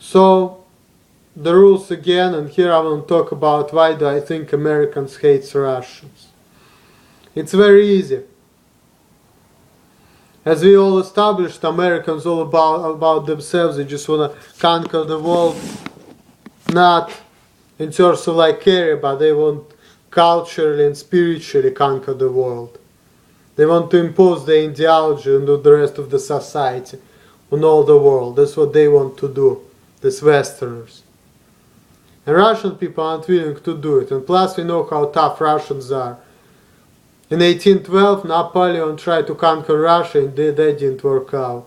So the rules again, and here I will talk about why do I think Americans hate Russians. It's very easy. As we all established, Americans all about themselves. They just want to conquer the world, not in terms of like area, but they want culturally and spiritually conquer the world. They want to impose their ideology on the rest of the society, on all the world. That's what they want to do, these Westerners. And Russian people aren't willing to do it. And plus we know how tough Russians are. In 1812, Napoleon tried to conquer Russia and that didn't work out.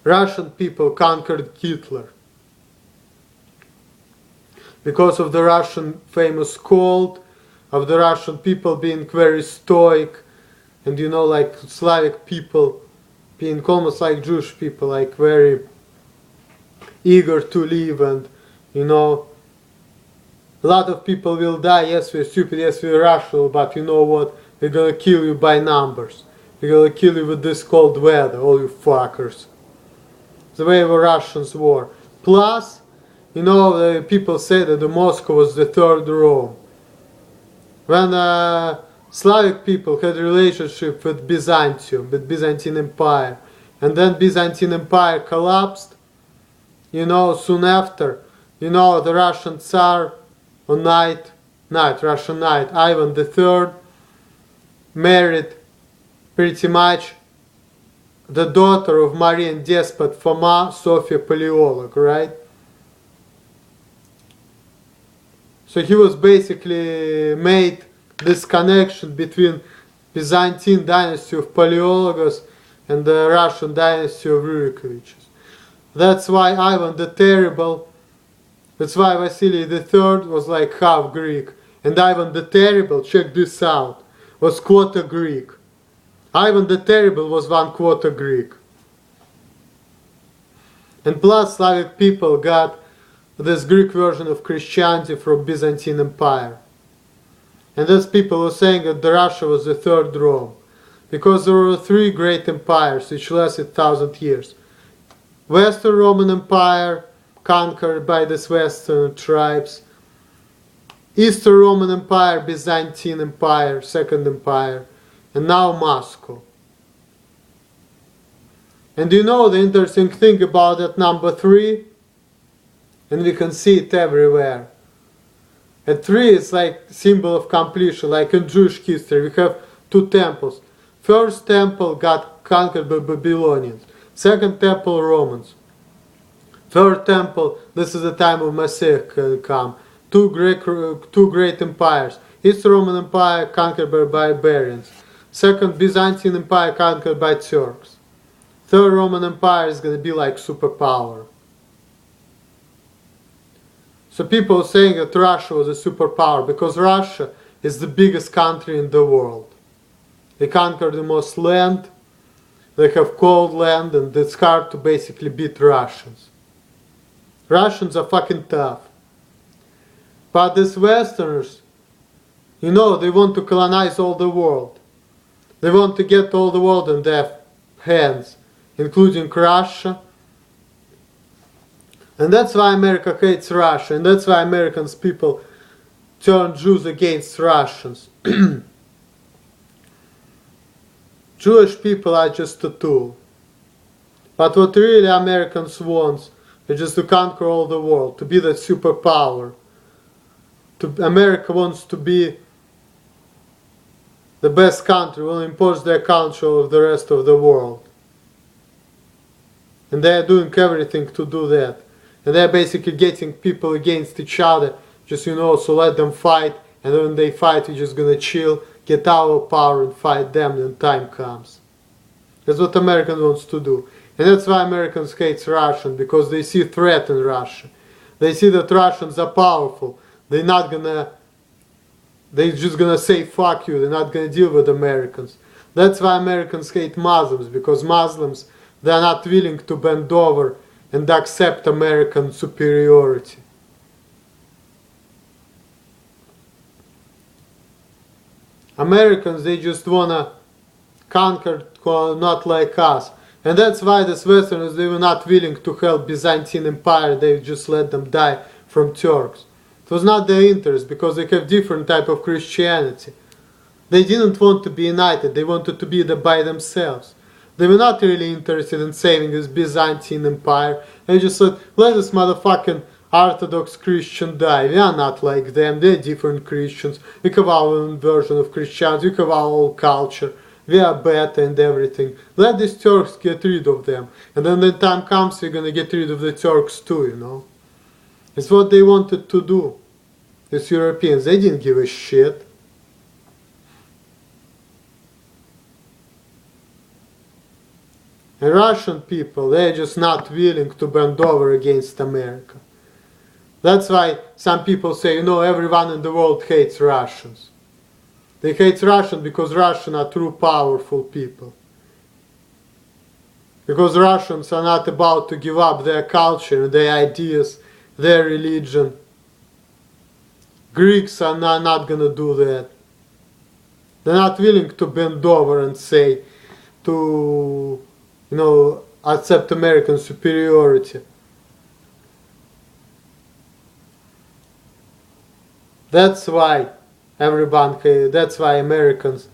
Russian people conquered Hitler. Because of the Russian famous cold, of the Russian people being very stoic, and you know, like Slavic people being almost like Jewish people, like very eager to live, and you know, a lot of people will die. Yes, we're stupid, yes, we're rational, but you know what? We're gonna kill you by numbers. We're gonna kill you with this cold weather, all you fuckers. The way the Russians were. Plus, you know, people say that the Moscow was the third Rome. When Slavic people had a relationship with Byzantium, with Byzantine Empire, and then Byzantine Empire collapsed, you know, soon after, you know, the Russian Tsar on Russian knight, Ivan III, married pretty much the daughter of Marian despot Foma, Sofia Paleolog, right? So he was basically made this connection between Byzantine dynasty of Paleologus and the Russian dynasty of Rurikoviches. That's why Ivan the Terrible, that's why Vasily III was like half Greek. And Ivan the Terrible, check this out, was quarter Greek. Ivan the Terrible was 1/4 Greek. And plus Slavic people got this Greek version of Christianity from Byzantine Empire. And those people were saying that Russia was the third Rome. Because there were three great empires which lasted 1,000 years. Western Roman Empire, conquered by these Western tribes. Eastern Roman Empire, Byzantine Empire, Second Empire. And now Moscow. And you know the interesting thing about that number 3? And we can see it everywhere. At 3 is like symbol of completion, like in Jewish history. We have 2 temples. First temple got conquered by Babylonians. Second temple, Romans. Third temple, this is the time of Messiah come. Two great empires. Eastern Roman Empire conquered by barbarians. Second Byzantine Empire conquered by Turks. Third Roman Empire is going to be like superpower. So people are saying that Russia was a superpower because Russia is the biggest country in the world. They conquer the most land, they have cold land, and it's hard to basically beat Russians. Russians are fucking tough. But these Westerners, you know, they want to colonize all the world. They want to get all the world in their hands, including Russia. And that's why America hates Russia, and that's why Americans people turn Jews against Russians. Jewish people are just a tool. But what really Americans want is just to conquer all the world, to be that superpower. America wants to be the best country, will impose their culture over the rest of the world. And they are doing everything to do that. And they're basically getting people against each other, just, you know, so let them fight, and when they fight, you're just gonna chill, get our power and fight them when time comes. That's what Americans wants to do. And that's why Americans hate Russians, because they see threat in Russia. They see that Russians are powerful. They're just gonna say fuck you, they're not gonna deal with Americans. That's why Americans hate Muslims, because Muslims, they're not willing to bend over and accept American superiority. Americans, they just wanna conquer, not like us. And that's why the Westerners, they were not willing to help Byzantine Empire. They just let them die from Turks. It was not their interest, because they have different type of Christianity. They didn't want to be united. They wanted to be by themselves. They were not really interested in saving this Byzantine Empire. They just said, let this motherfucking Orthodox Christian die. We are not like them. They're different Christians. We have our own version of Christianity. We have our own culture. We are better and everything. Let these Turks get rid of them. And then when the time comes, we're gonna get rid of the Turks too, you know. It's what they wanted to do. These Europeans, they didn't give a shit. And Russian people, they're just not willing to bend over against America. That's why some people say, you know, everyone in the world hates Russians. They hate Russians because Russians are true powerful people. Because Russians are not about to give up their culture, their ideas, their religion. Greeks are not gonna do that. They're not willing to bend over and say, to, you know, accept American superiority. That's why that's why Americans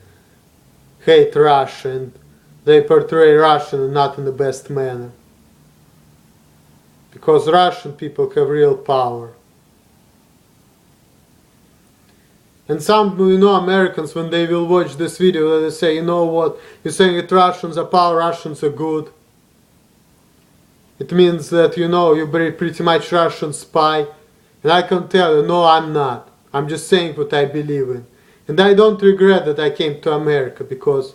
hate Russia, and they portray Russian not in the best manner. Because Russian people have real power. And some, you know, Americans, when they will watch this video, they say, you know what, you're saying that Russians are power, Russians are good. It means that, you know, you're pretty much Russian spy. And I can tell you, no, I'm not. I'm just saying what I believe in. And I don't regret that I came to America, because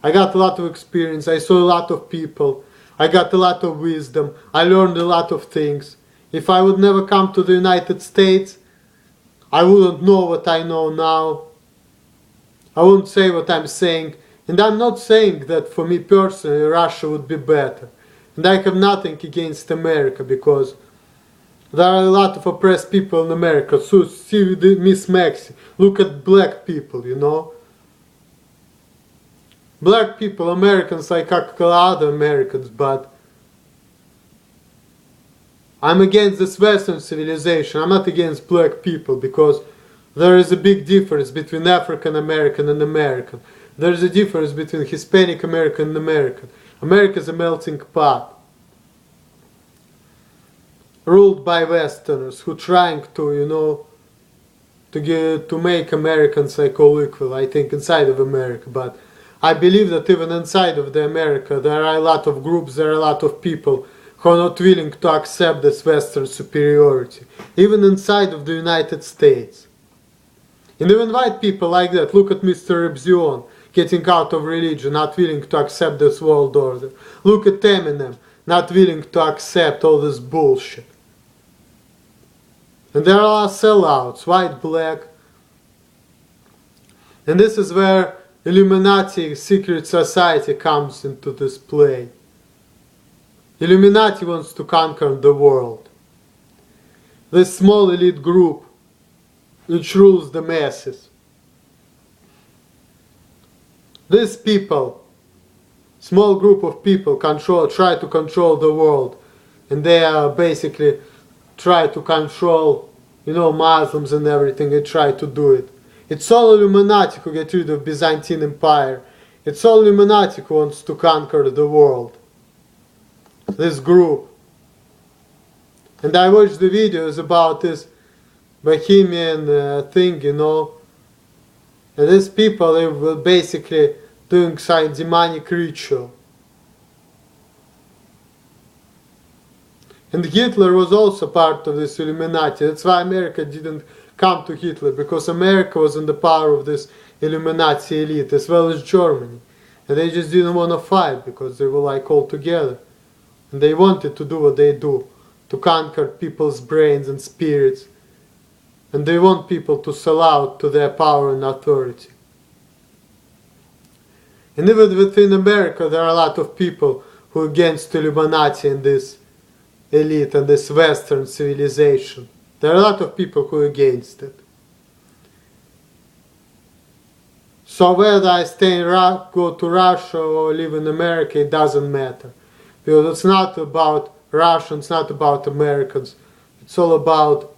I got a lot of experience, I saw a lot of people, I got a lot of wisdom, I learned a lot of things. If I would never come to the United States, I wouldn't know what I know now. I wouldn't say what I'm saying. And I'm not saying that for me personally Russia would be better. And I have nothing against America, because there are a lot of oppressed people in America. So see Miss Maxi, look at black people, you know. Black people, Americans like other Americans, but I'm against this Western civilization. I'm not against black people, because there is a big difference between African American and American. There is a difference between Hispanic American and American. America is a melting pot, ruled by Westerners who trying to, you know, to make Americans like all equal, I think, inside of America. But I believe that even inside of the America, there are a lot of groups, there are a lot of people who are not willing to accept this Western superiority, even inside of the United States. And even white people like that, look at Mr. Rebzion, getting out of religion, not willing to accept this world order. Look at Eminem, not willing to accept all this bullshit. And there are sellouts, white, black. And this is where Illuminati secret society comes into this play. Illuminati wants to conquer the world. This small elite group which rules the masses. These people, small group of people, try to control the world. And they are basically try to control, you know, Muslims and everything. They try to do it. It's all Illuminati who get rid of Byzantine Empire. It's all Illuminati who wants to conquer the world. This group. And I watched the videos about this bohemian thing, you know. And these people, they were basically doing some demonic ritual. And Hitler was also part of this Illuminati. That's why America didn't come to Hitler, because America was in the power of this Illuminati elite, as well as Germany. And they just didn't want to fight, because they were like all together. And they wanted to do what they do, to conquer people's brains and spirits. And they want people to sell out to their power and authority. And even within America, there are a lot of people who are against Illuminati and this elite and this Western civilization. There are a lot of people who are against it. So whether I stay in go to Russia or live in America, it doesn't matter. Because it's not about Russians, it's not about Americans. It's all about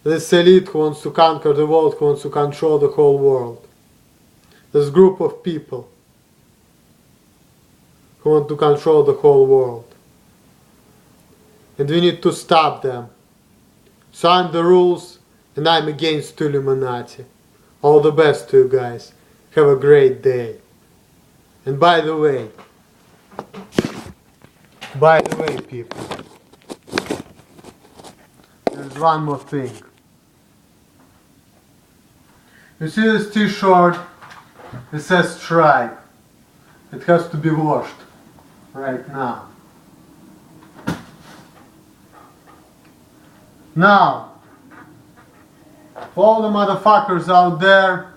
this elite who wants to conquer the world, who wants to control the whole world. This group of people who want to control the whole world. And we need to stop them. So I'm the rules and I'm against Illuminati. All the best to you guys. Have a great day. And by the way people, there's one more thing. You see this t-shirt? It says stripe. It has to be washed right now. Now, for all the motherfuckers out there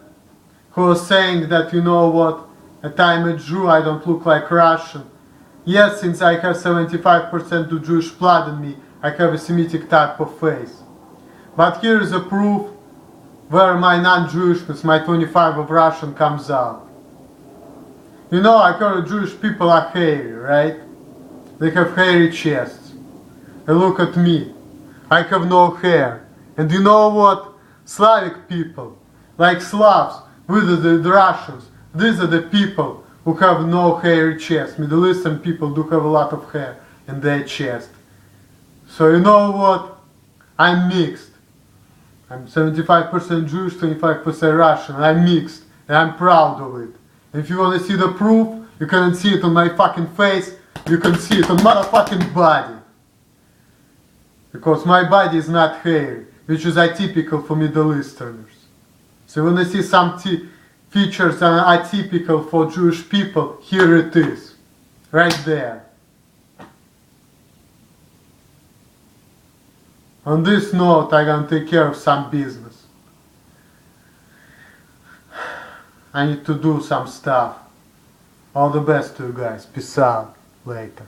who are saying that, you know what, that I'm a Jew, I don't look like Russian. Yes, since I have 75% of Jewish blood in me, I have a Semitic type of face. But here is a proof where my non-Jewishness, my 25 of Russian comes out. You know, I heard Jewish people are hairy, right? They have hairy chests. And look at me. I have no hair. And you know what? Slavic people, like Slavs, with the Russians, these are the people who have no hairy chest. Middle Eastern people do have a lot of hair in their chest. So you know what? I'm mixed. I'm 75% Jewish, 25% Russian. I'm mixed. And I'm proud of it. And if you want to see the proof, you can't see it on my fucking face. You can see it on motherfucking body. Because my body is not hairy, which is atypical for Middle Easterners. So when I see some features that are atypical for Jewish people, here it is. Right there. On this note, I'm gonna take care of some business. I need to do some stuff. All the best to you guys. Peace out. Later.